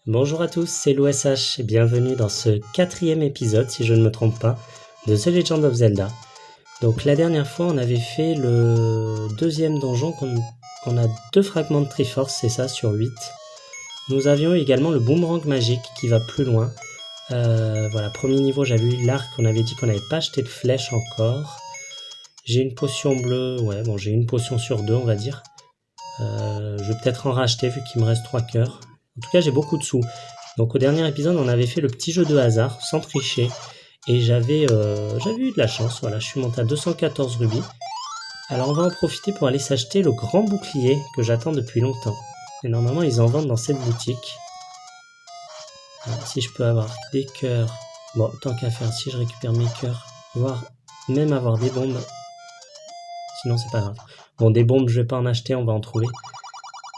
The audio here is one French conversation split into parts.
Bonjour à tous, c'est l'OSH et bienvenue dans ce 4e épisode, si je ne me trompe pas, de The Legend of Zelda. Donc la dernière fois, on avait fait le 2e donjon, on a 2 fragments de Triforce, c'est ça, sur 8. Nous avions également le boomerang magique qui va plus loin. Voilà, premier niveau, j'avais eu l'arc, on avait dit qu'on n'avait pas acheté de flèche encore. J'ai une potion bleue, ouais, bon, j'ai une potion sur 2, on va dire. Je vais peut-être en racheter vu qu'il me reste 3 cœurs. En tout cas, j'ai beaucoup de sous. Donc au dernier épisode, on avait fait le petit jeu de hasard, sans tricher. Et j'avais eu de la chance, voilà, je suis monté à 214 rubis. Alors on va en profiter pour aller s'acheter le grand bouclier que j'attends depuis longtemps. Et normalement, ils en vendent dans cette boutique. Alors, si je peux avoir des cœurs... Bon, tant qu'à faire, si je récupère mes cœurs, voire même avoir des bombes... Sinon, c'est pas grave. Bon, des bombes, je vais pas en acheter, on va en trouver.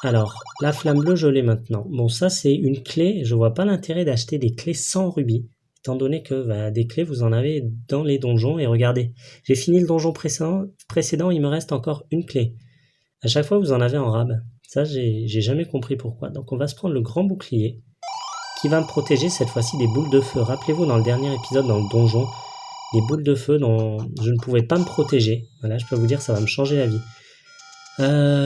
Alors, la flamme bleue, je l'ai maintenant. Bon, ça, c'est une clé. Je vois pas l'intérêt d'acheter des clés sans rubis, étant donné que des clés, vous en avez dans les donjons. Et regardez, j'ai fini le donjon précédent, il me reste encore une clé. À chaque fois, vous en avez en rab. Ça, j'ai jamais compris pourquoi. Donc, on va se prendre le grand bouclier, qui va me protéger cette fois-ci des boules de feu. Rappelez-vous, dans le dernier épisode, dans le donjon, les boules de feu dont je ne pouvais pas me protéger. Voilà, je peux vous dire, ça va me changer la vie.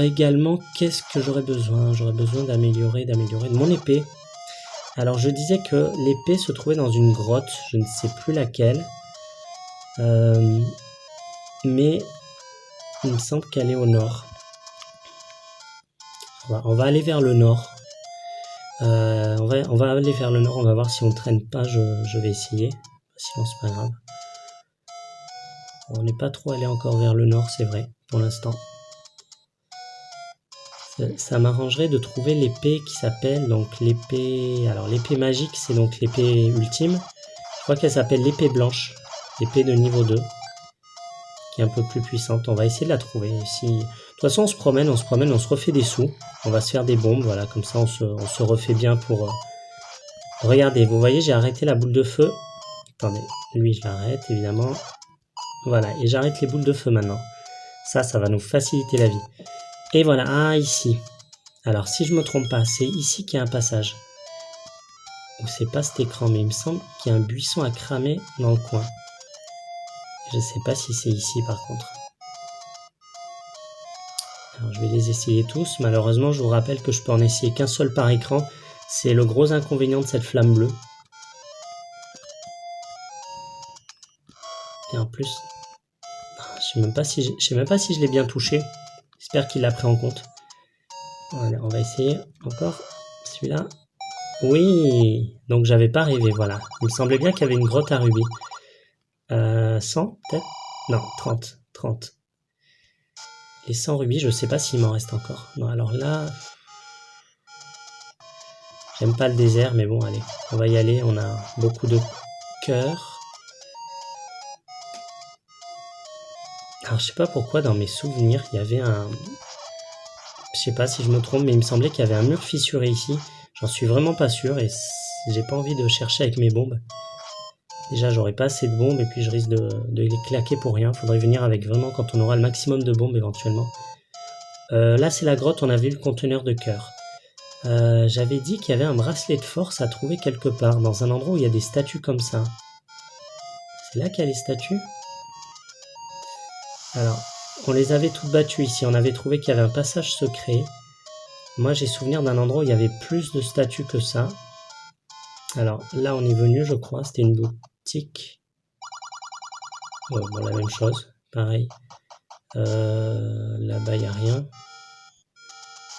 Également, qu'est-ce que j'aurais besoin? J'aurais besoin d'améliorer de mon épée. Alors, je disais que l'épée se trouvait dans une grotte, je ne sais plus laquelle. Mais il me semble qu'elle est au nord. On va aller vers le nord. On va aller vers le nord, on va voir si on ne traîne pas, je vais essayer. Sinon, c'est pas grave. On n'est pas trop allé encore vers le nord, c'est vrai, pour l'instant. Ça m'arrangerait de trouver l'épée qui s'appelle donc l'épée... Alors l'épée magique, c'est donc l'épée ultime. Je crois qu'elle s'appelle l'épée blanche, l'épée de niveau 2, qui est un peu plus puissante. On va essayer de la trouver. De toute façon, on se promène, on se refait des sous. On va se faire des bombes, voilà, comme ça on se refait bien pour... Regardez, vous voyez, j'ai arrêté la boule de feu. Attendez, lui je l'arrête, évidemment. Voilà, et j'arrête les boules de feu maintenant. Ça va nous faciliter la vie. Et voilà, ici. Alors, si je me trompe pas, c'est ici qu'il y a un passage. Ou c'est pas cet écran, mais il me semble qu'il y a un buisson à cramer dans le coin. Je sais pas si c'est ici, par contre. Alors, je vais les essayer tous. Malheureusement, je vous rappelle que je peux en essayer qu'un seul par écran. C'est le gros inconvénient de cette flamme bleue. Et en plus... Je sais même pas si je l'ai bien touché. J'espère qu'il l'a pris en compte. Voilà, on va essayer encore celui-là. Oui, donc j'avais pas rêvé, voilà. Il me semblait bien qu'il y avait une grotte à rubis. 100 peut-être? Non, 30. Les 100 rubis, je sais pas s'il m'en reste encore. Non, alors là... J'aime pas le désert, mais bon, allez. On va y aller, on a beaucoup de cœurs. Alors je sais pas pourquoi dans mes souvenirs il y avait un... Je sais pas si je me trompe, mais il me semblait qu'il y avait un mur fissuré ici. J'en suis vraiment pas sûr et j'ai pas envie de chercher avec mes bombes. Déjà j'aurais pas assez de bombes et puis je risque de les claquer pour rien. Faudrait venir avec vraiment quand on aura le maximum de bombes éventuellement. Là c'est la grotte, on a vu le conteneur de cœur. J'avais dit qu'il y avait un bracelet de force à trouver quelque part, dans un endroit où il y a des statues comme ça. C'est là qu'il y a les statues ? Alors, on les avait toutes battues ici, on avait trouvé qu'il y avait un passage secret. Moi j'ai souvenir d'un endroit où il y avait plus de statues que ça. Alors là on est venu je crois, c'était une boutique. Ouais, bon, la même chose, pareil. Là-bas il n'y a rien.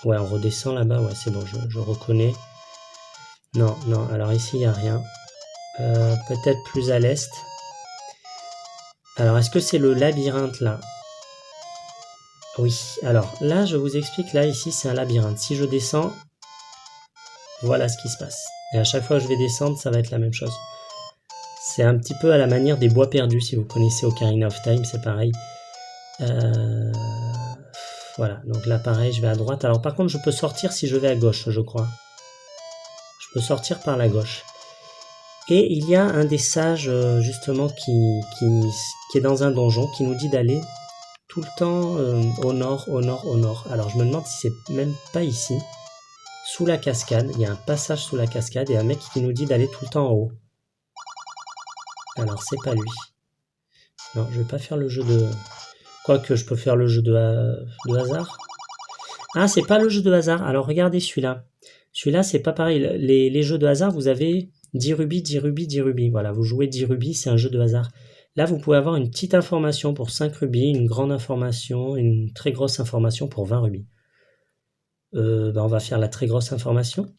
Ouais, on redescend là-bas, ouais c'est bon, je reconnais. Non, alors ici il n'y a rien. Peut-être plus à l'est. Alors est-ce que c'est le labyrinthe là ? Oui, alors là je vous explique, là ici c'est un labyrinthe. Si je descends, voilà ce qui se passe. Et à chaque fois que je vais descendre, ça va être la même chose. C'est un petit peu à la manière des bois perdus, si vous connaissez Ocarina of Time, c'est pareil. Voilà, donc là pareil, je vais à droite. Alors par contre, je peux sortir si je vais à gauche, je crois. Je peux sortir par la gauche. Et il y a un des sages, justement, qui est dans un donjon, qui nous dit d'aller tout le temps au nord, au nord, au nord. Alors je me demande si c'est même pas ici. Sous la cascade, il y a un passage sous la cascade et un mec qui nous dit d'aller tout le temps en haut. Alors c'est pas lui. Non, je vais pas faire le jeu de... Quoique je peux faire le jeu de hasard. Ah, c'est pas le jeu de hasard. Alors regardez celui-là. Celui-là, c'est pas pareil. Les jeux de hasard, vous avez 10 rubis, 10 rubis, 10 rubis. Voilà, vous jouez 10 rubis, c'est un jeu de hasard. Là, vous pouvez avoir une petite information pour 5 rubis, une grande information, une très grosse information pour 20 rubis. On va faire la très grosse information.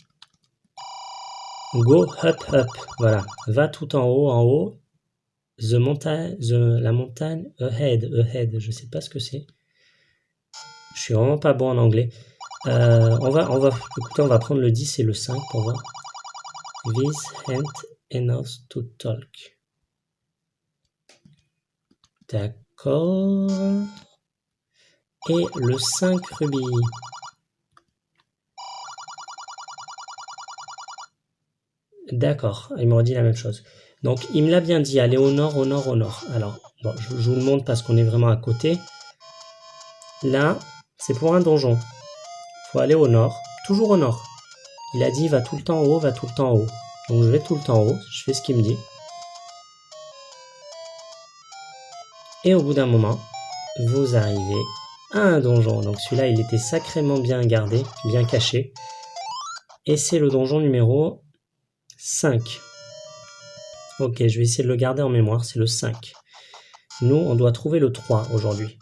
Go up, up. Voilà, va tout en haut, en haut. La montagne, ahead. Je sais pas ce que c'est. Je suis vraiment pas bon en anglais. Écoutez, on va prendre le 10 et le 5 pour voir. This ain't enough to talk. D'accord. Et le 5 rubis. D'accord, il m'aurait dit la même chose. Donc, il me l'a bien dit, aller au nord, au nord, au nord. Alors, bon, je vous le montre parce qu'on est vraiment à côté. Là, c'est pour un donjon. Il faut aller au nord, toujours au nord. Il a dit, va tout le temps en haut, va tout le temps en haut. Donc, je vais tout le temps en haut, je fais ce qu'il me dit. Et au bout d'un moment, vous arrivez à un donjon. Donc, celui-là, il était sacrément bien gardé, bien caché. Et c'est le donjon numéro 5. Ok, je vais essayer de le garder en mémoire, c'est le 5. Nous, on doit trouver le 3 aujourd'hui.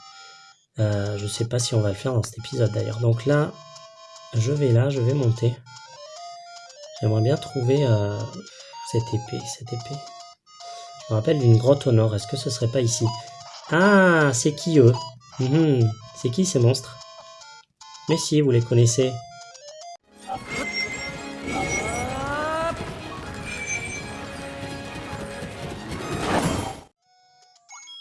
Je ne sais pas si on va le faire dans cet épisode d'ailleurs. Donc là, je vais monter. J'aimerais bien trouver cette épée. Je me rappelle d'une grotte au nord. Est-ce que ce serait pas ici? Ah, c'est qui eux? C'est qui ces monstres? Mais si, vous les connaissez.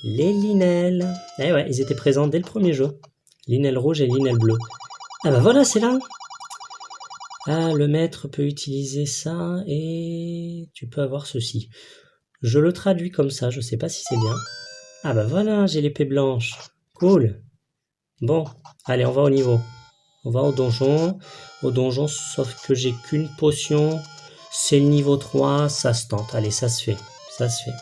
Les Linels. Eh ouais, ils étaient présents dès le premier jeu. Linel rouge et Linel bleu. Ah bah voilà, c'est là. Ah, le maître peut utiliser ça et tu peux avoir ceci. Je le traduis comme ça, je sais pas si c'est bien. Ah bah voilà, j'ai l'épée blanche. Cool. Bon, allez, on va au niveau. On va au donjon. Au donjon, sauf que j'ai qu'une potion. C'est le niveau 3, ça se tente. Allez, ça se fait. Ça se fait.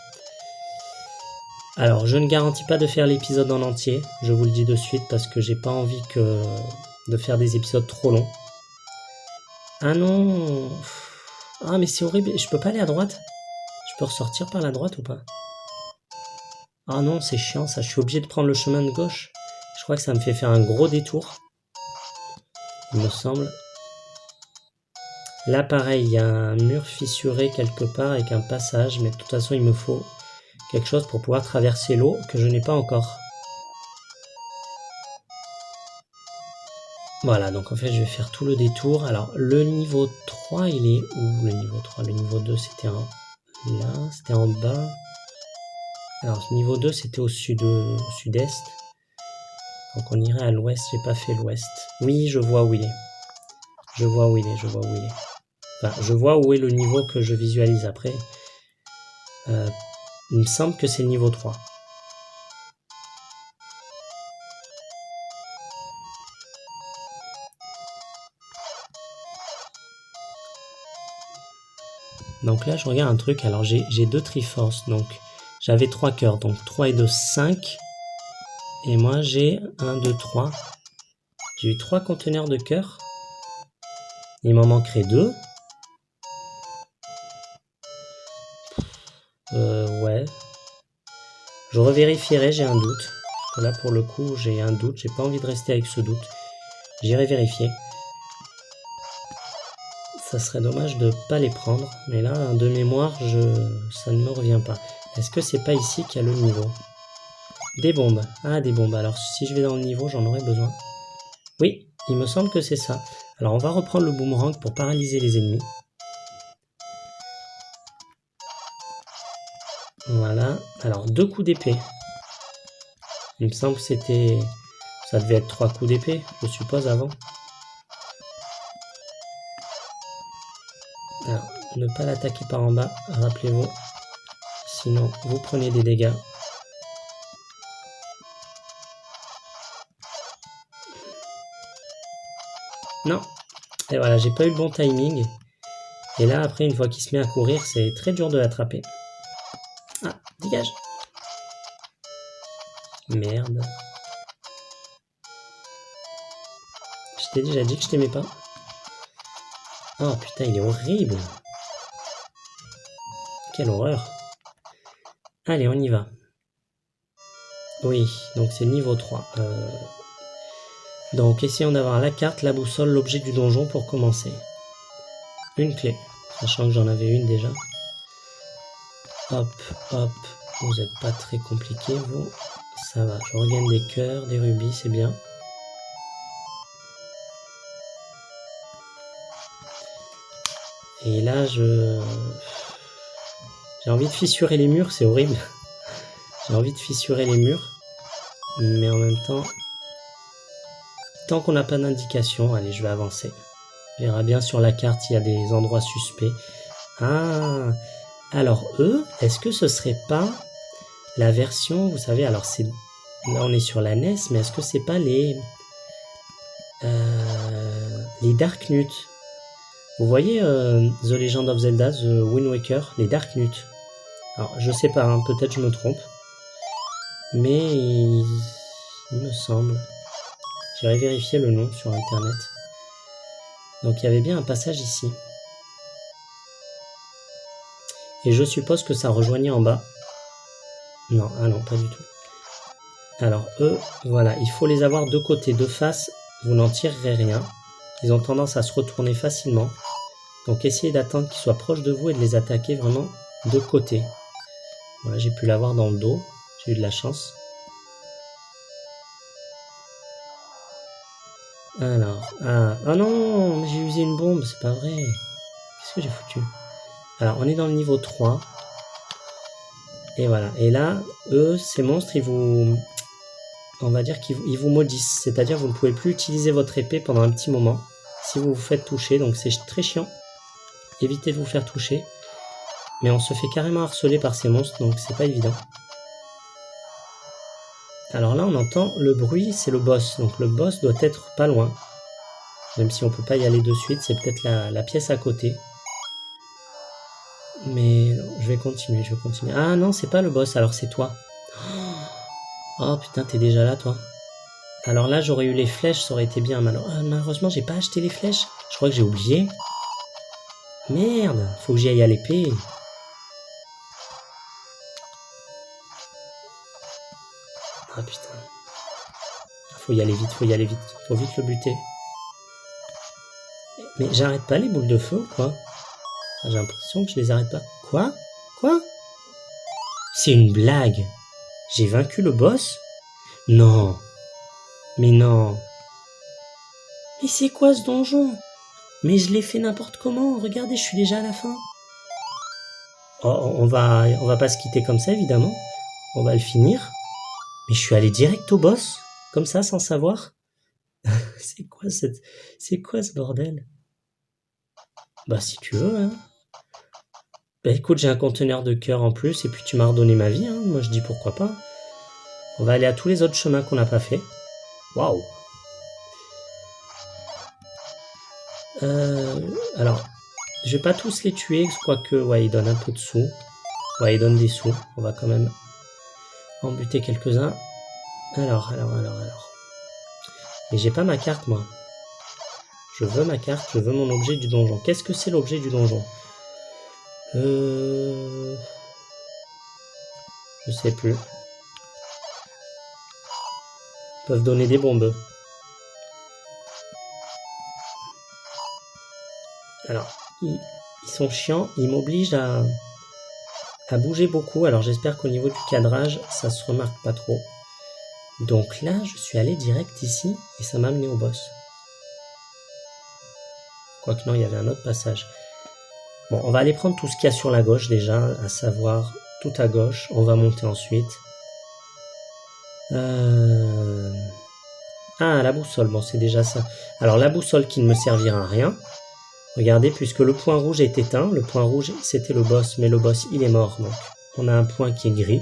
Alors, je ne garantis pas de faire l'épisode en entier. Je vous le dis de suite parce que j'ai pas envie de faire des épisodes trop longs. Ah non. Ah mais c'est horrible. Je peux pas aller à droite? Je peux ressortir par la droite ou pas? Ah non, c'est chiant ça. Je suis obligé de prendre le chemin de gauche. Je crois que ça me fait faire un gros détour. Il me semble. Là, pareil, il y a un mur fissuré quelque part avec un passage. Mais de toute façon, il me faut quelque chose pour pouvoir traverser l'eau que je n'ai pas encore. Voilà, donc en fait, je vais faire tout le détour. Alors, le niveau 3, il est où le niveau 3? Le niveau 2, c'était là, c'était en bas. Alors, niveau 2, c'était au sud-est. Donc, on irait à l'ouest. J'ai pas fait l'ouest. Oui, je vois où il est. Je vois où il est. Enfin, je vois où est le niveau que je visualise après. Il me semble que c'est le niveau 3. Donc là, je regarde un truc. Alors, j'ai 2 Triforce. Donc, j'avais 3 cœurs. Donc, 3 et 2, 5. Et moi, j'ai 1, 2, 3. J'ai eu 3 conteneurs de cœur. Il m'en manquerait 2. Ouais. Je revérifierai, j'ai un doute. Là, pour le coup, j'ai un doute. J'ai pas envie de rester avec ce doute. J'irai vérifier. Ça serait dommage de pas les prendre. Mais là, de mémoire, ça ne me revient pas. Est-ce que c'est pas ici qu'il y a le niveau? Des bombes. Ah, des bombes. Alors, si je vais dans le niveau, j'en aurai besoin. Oui, il me semble que c'est ça. Alors, on va reprendre le boomerang pour paralyser les ennemis. Voilà. Alors, 2 coups d'épée. Il me semble que Ça devait être 3 coups d'épée, je suppose, avant. Alors, ne pas l'attaquer par en bas, rappelez-vous. Sinon, vous prenez des dégâts. Non. Et voilà, j'ai pas eu le bon timing. Et là, après, une fois qu'il se met à courir, c'est très dur de l'attraper. Ah, dégage. Merde. Je t'ai déjà dit que je t'aimais pas. Oh putain, il est horrible. Quelle horreur. Allez, on y va. Oui, donc c'est le niveau 3. Donc, essayons d'avoir la carte, la boussole, l'objet du donjon pour commencer. Une clé, sachant que j'en avais une déjà. Hop, hop. Vous n'êtes pas très compliqué, vous. Ça va, je regagne des cœurs, des rubis, c'est bien. Et là, j'ai envie de fissurer les murs, c'est horrible. J'ai envie de fissurer les murs. Mais en même temps, tant qu'on n'a pas d'indication, allez, je vais avancer. On verra bien sur la carte s'il y a des endroits suspects. Ah, alors eux, est-ce que ce serait pas la version, vous savez, alors c'est là on est sur la NES, mais est-ce que c'est pas les Darknut? Vous voyez The Legend of Zelda, The Wind Waker, les Darknut. Alors je sais pas, hein, peut-être je me trompe, mais il me semble. J'irai vérifier le nom sur internet. Donc il y avait bien un passage ici. Et je suppose que ça rejoignait en bas. Non, ah non, pas du tout. Alors eux, voilà, il faut les avoir de côté, de face, vous n'en tirerez rien. Ils ont tendance à se retourner facilement. Donc essayez d'attendre qu'ils soient proches de vous et de les attaquer vraiment de côté. Voilà, j'ai pu l'avoir dans le dos, j'ai eu de la chance. Alors, ah non, j'ai usé une bombe, c'est pas vrai. Qu'est-ce que j'ai foutu? Alors, on est dans le niveau 3. Et voilà, et là, eux, ces monstres, ils vous... On va dire qu'ils vous maudissent. C'est-à-dire vous ne pouvez plus utiliser votre épée pendant un petit moment. Si vous vous faites toucher, donc c'est très chiant. Évitez de vous faire toucher. Mais on se fait carrément harceler par ces monstres, donc c'est pas évident. Alors là, on entend le bruit, c'est le boss. Donc le boss doit être pas loin. Même si on peut pas y aller de suite, c'est peut-être la pièce à côté. Mais non, je vais continuer. Ah non, c'est pas le boss, alors c'est toi. Oh putain, t'es déjà là, toi. Alors là, j'aurais eu les flèches, ça aurait été bien. Malheureusement, j'ai pas acheté les flèches. Je crois que j'ai oublié. Merde, faut que j'y aille à l'épée. Ah putain. Faut y aller vite, faut vite le buter. Mais j'arrête pas les boules de feu ou quoi? J'ai l'impression que je les arrête pas. Quoi? C'est une blague. J'ai vaincu le boss? Non. Mais non. Mais c'est quoi ce donjon? Mais je l'ai fait n'importe comment. Regardez, je suis déjà à la fin. Oh, on va pas se quitter comme ça, évidemment. On va le finir. Mais je suis allé direct au boss, comme ça, sans savoir. C'est quoi ce bordel? Bah si tu veux, hein. Bah écoute, j'ai un conteneur de cœur en plus, et puis tu m'as redonné ma vie, hein. Moi je dis pourquoi pas. On va aller à tous les autres chemins qu'on n'a pas fait. Waouh. Alors, je vais pas tous les tuer, quoique, ouais, ils donnent un peu de sous. Ouais, ils donnent des sous. On va quand même en buter quelques-uns. Alors. Mais j'ai pas ma carte, moi. Je veux ma carte, je veux mon objet du donjon. Qu'est-ce que c'est l'objet du donjon? Je sais plus. Ils peuvent donner des bombes. Alors, ils sont chiants, ils m'obligent à bouger beaucoup. Alors j'espère qu'au niveau du cadrage, ça se remarque pas trop. Donc là, je suis allé direct ici et ça m'a amené au boss. Quoique non, il y avait un autre passage. Bon, on va aller prendre tout ce qu'il y a sur la gauche déjà, à savoir tout à gauche. On va monter ensuite. Ah, la boussole, bon, c'est déjà ça. Alors, la boussole qui ne me servira à rien. Regardez, puisque le point rouge est éteint. Le point rouge, c'était le boss, mais le boss, il est mort. Donc, on a un point qui est gris.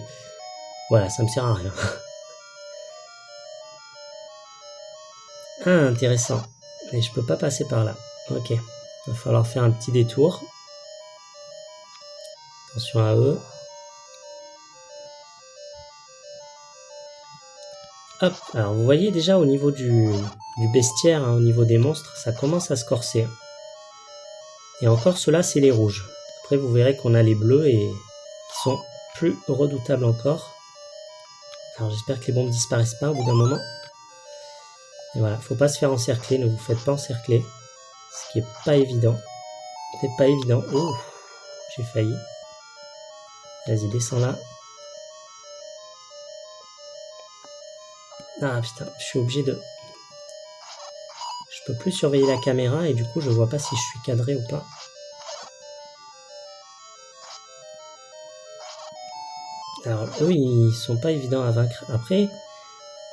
Voilà, ça me sert à rien. Ah, intéressant. Et je peux pas passer par là. Ok. Il va falloir faire un petit détour. Attention à eux. Hop. Alors, vous voyez déjà au niveau du bestiaire, hein, au niveau des monstres, ça commence à se corser. Et encore, ceux-là, c'est les rouges. Après, vous verrez qu'on a les bleus et qui sont plus redoutables encore. Alors, j'espère que les bombes disparaissent pas au bout d'un moment. Et voilà, faut pas se faire encercler, ne vous faites pas encercler. Ce qui est pas évident. C'est pas évident. Oh, j'ai failli. Vas-y, descends là. Ah putain, je suis obligé de... Je peux plus surveiller la caméra et du coup, je vois pas si je suis cadré ou pas. Alors, eux, ils sont pas évidents à vaincre. Après,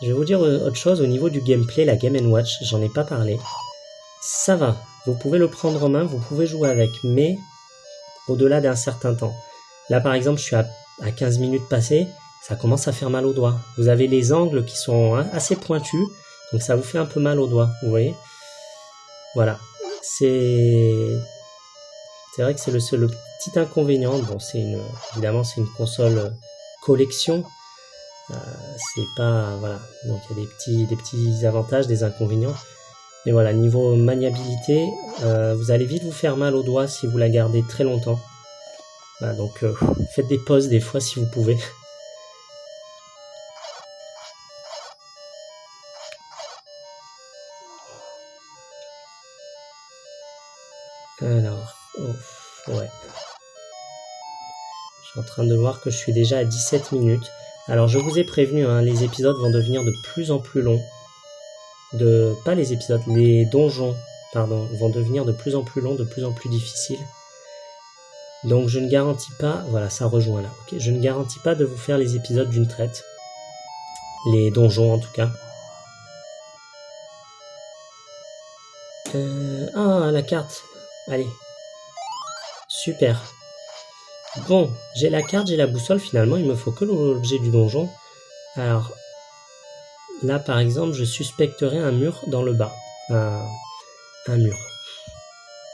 je vais vous dire autre chose au niveau du gameplay, la Game & Watch, j'en ai pas parlé. Ça va, vous pouvez le prendre en main, vous pouvez jouer avec, mais au-delà d'un certain temps. Là, par exemple, je suis à 15 minutes passées, ça commence à faire mal aux doigts. Vous avez les angles qui sont assez pointus, donc ça vous fait un peu mal aux doigts, vous voyez. Voilà, c'est vrai que c'est le petit inconvénient. Bon, évidemment, c'est une console collection. C'est pas, voilà, donc il y a des petits avantages, des inconvénients. Mais voilà, niveau maniabilité, vous allez vite vous faire mal aux doigts si vous la gardez très longtemps. Voilà, donc faites des pauses des fois si vous pouvez. Alors, ouais. Je suis en train de voir que je suis déjà à 17 minutes. Alors, je vous ai prévenu, hein, les épisodes vont devenir de plus en plus longs. Pas les épisodes, les donjons, pardon, vont devenir de plus en plus longs, de plus en plus difficiles. Donc, je ne garantis pas... Voilà, ça rejoint là. Okay, je ne garantis pas de vous faire les épisodes d'une traite. Les donjons, en tout cas. Ah, la carte. Allez. Super. Bon, j'ai la carte, j'ai la boussole. Finalement, il me faut que l'objet du donjon. Alors, là, par exemple, je suspecterais un mur dans le bas. Un mur.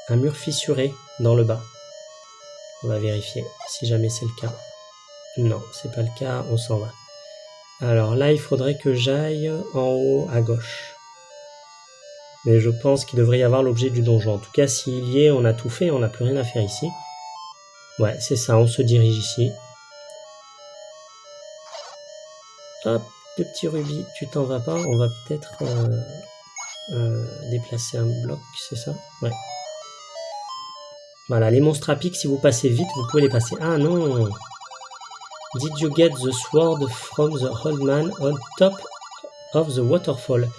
Un mur fissuré dans le bas. On va vérifier si jamais c'est le cas. Non, c'est pas le cas, on s'en va. Alors là, il faudrait que j'aille en haut à gauche. Mais je pense qu'il devrait y avoir l'objet du donjon. En tout cas, s'il y est, on a tout fait, on n'a plus rien à faire ici. Ouais, c'est ça, on se dirige ici. Hop, le petit rubis, tu t'en vas pas. On va peut-être déplacer un bloc, c'est ça? Ouais. Voilà, les monstres à pic, si vous passez vite, vous pouvez les passer. Ah non! Did you get the sword from the old man on top of the waterfall?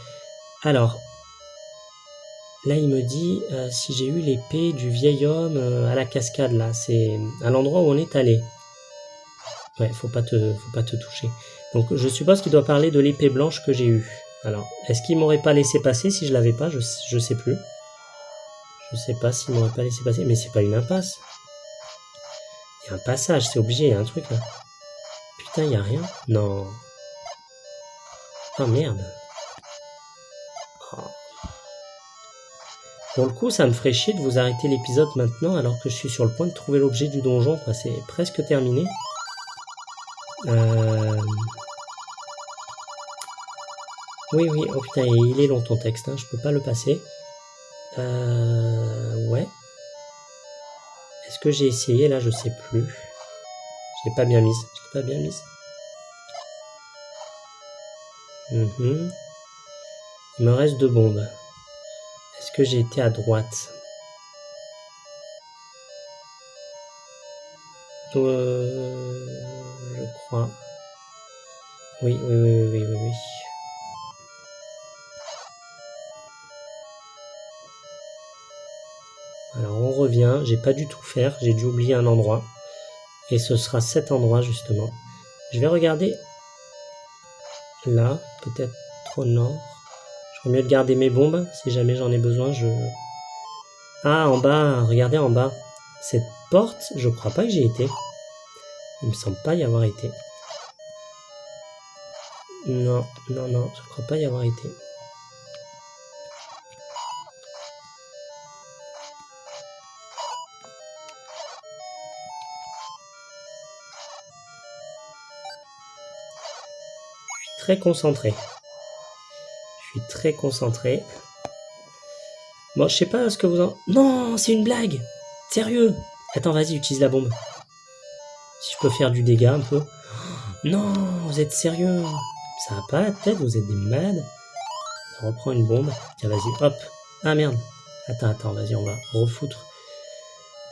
Alors, là il me dit si j'ai eu l'épée du vieil homme à la cascade, là, c'est à l'endroit où on est allé. Ouais, faut pas te toucher. Donc je suppose qu'il doit parler de l'épée blanche que j'ai eue. Alors, est-ce qu'il m'aurait pas laissé passer si je l'avais pas? Je sais plus. Je sais pas s'il m'aurait pas laissé passer, mais c'est pas une impasse. Il y a un passage, c'est obligé, il y a un truc là. Putain, il y a rien? Non. Ah merde. Oh. Pour le coup, ça me ferait chier de vous arrêter l'épisode maintenant alors que je suis sur le point de trouver l'objet du donjon, quoi. C'est presque terminé. Oui, oh putain, il est long ton texte, hein, je peux pas le passer. Ouais. Est-ce que j'ai essayé là? Je sais plus. Je l'ai pas bien mise. Il me reste 2 bombes. Est-ce que j'ai été à droite? Je crois. Oui. Alors on revient, j'ai pas du tout faire, j'ai dû oublier un endroit. Et ce sera cet endroit justement. Je vais regarder là, peut-être au nord. Au mieux de garder mes bombes, si jamais j'en ai besoin, Ah, en bas, regardez en bas. Cette porte, je crois pas que j'y ai été. Il me semble pas y avoir été. Non, non, non, je crois pas y avoir été. Très concentré. Je suis très concentré. Bon, je sais pas ce que vous en... Non, c'est une blague. Sérieux. Attends, vas-y, utilise la bombe. Si je peux faire du dégât un peu. Non, vous êtes sérieux. Ça va pas la tête, vous êtes des malades. On reprend une bombe. Tiens, vas-y, hop. Ah merde. Attends, vas-y, on va refoutre.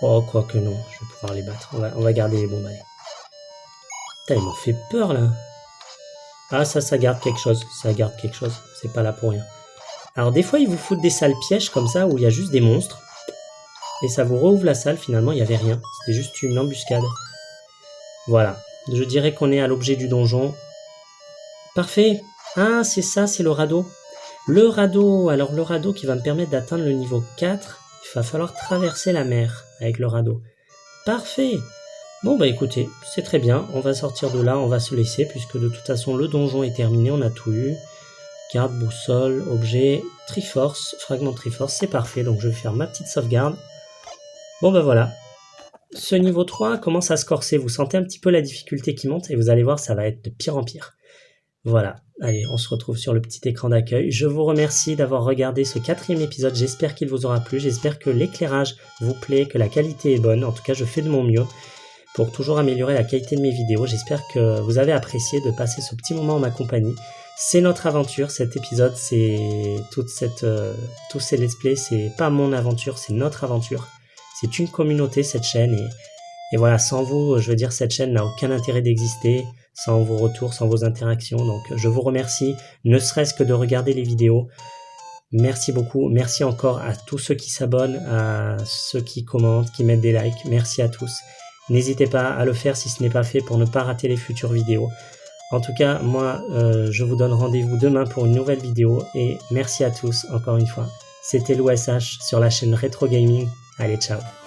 Oh, quoique non, je vais pouvoir les battre. On va garder les bombes, allez. Putain, ils m'ont fait peur, là. Ah, ça garde quelque chose. Ça garde quelque chose. C'est pas là pour rien. Alors, des fois, ils vous foutent des salles pièges comme ça, où il y a juste des monstres. Et ça vous rouvre la salle. Finalement, il n'y avait rien. C'était juste une embuscade. Voilà. Je dirais qu'on est à l'objet du donjon. Parfait. Ah, c'est ça, c'est le radeau. Le radeau. Alors, le radeau qui va me permettre d'atteindre le niveau 4. Il va falloir traverser la mer avec le radeau. Parfait. Bon, bah écoutez, c'est très bien. On va sortir de là, on va se laisser, puisque de toute façon, le donjon est terminé. On a tout eu. Carte, boussole, objet, Triforce, fragment Triforce, c'est parfait. Donc, je vais faire ma petite sauvegarde. Bon, bah voilà. Ce niveau 3 commence à se corser. Vous sentez un petit peu la difficulté qui monte et vous allez voir, ça va être de pire en pire. Voilà. Allez, on se retrouve sur le petit écran d'accueil. Je vous remercie d'avoir regardé ce 4e épisode. J'espère qu'il vous aura plu. J'espère que l'éclairage vous plaît, que la qualité est bonne. En tout cas, je fais de mon mieux pour toujours améliorer la qualité de mes vidéos. J'espère que vous avez apprécié de passer ce petit moment en ma compagnie. C'est notre aventure, cet épisode, c'est tous ces let's play, c'est pas mon aventure, c'est notre aventure. C'est une communauté, cette chaîne, et voilà, sans vous, je veux dire, cette chaîne n'a aucun intérêt d'exister, sans vos retours, sans vos interactions. Donc je vous remercie, ne serait-ce que de regarder les vidéos. Merci beaucoup, merci encore à tous ceux qui s'abonnent, à ceux qui commentent, qui mettent des likes, merci à tous. N'hésitez pas à le faire si ce n'est pas fait pour ne pas rater les futures vidéos. En tout cas, moi, je vous donne rendez-vous demain pour une nouvelle vidéo et merci à tous encore une fois. C'était l'OSH sur la chaîne Retro Gaming. Allez, ciao.